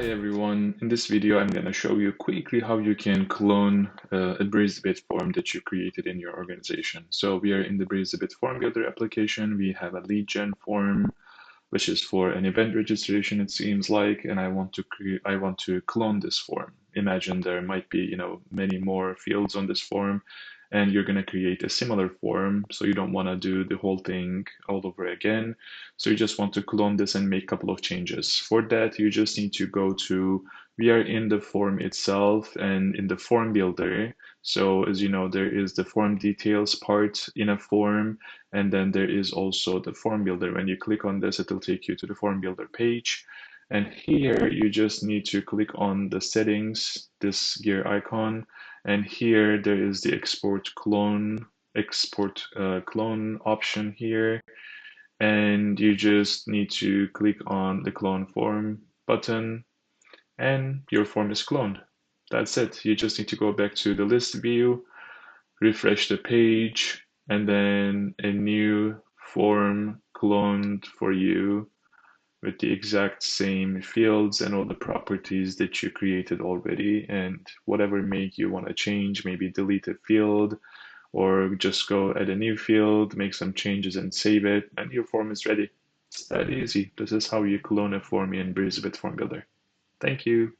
everyone, in this video I'm going to show you quickly how you can clone a BreezyBit form that you created in your organization. So we are in the BreezyBit Form Builder application. We have a lead gen form, which is for an event registration, it seems like, and I want to clone this form. Imagine there might be, many more fields on this form, and you're going to create a similar form, so you don't want to do the whole thing all over again. So you just want to clone this and make a couple of changes. For that, you just need to go to, we are in the form itself and in the form builder. So as you know, there is the form details part in a form, and then there is also the form builder. When you click on this, it will take you to the form builder page. And here you just need to click on the settings, this gear icon. And here there is the export clone option here. And you just need to click on the clone form button and your form is cloned. That's it. You just need to go back to the list view, refresh the page, and then a new form cloned for you with the exact same fields and all the properties that you created already, and whatever make you want to change, maybe delete a field or just go add a new field, make some changes and save it, and your form is ready. It's that easy. This is how you clone a form in BreezyBit Form Builder. Thank you.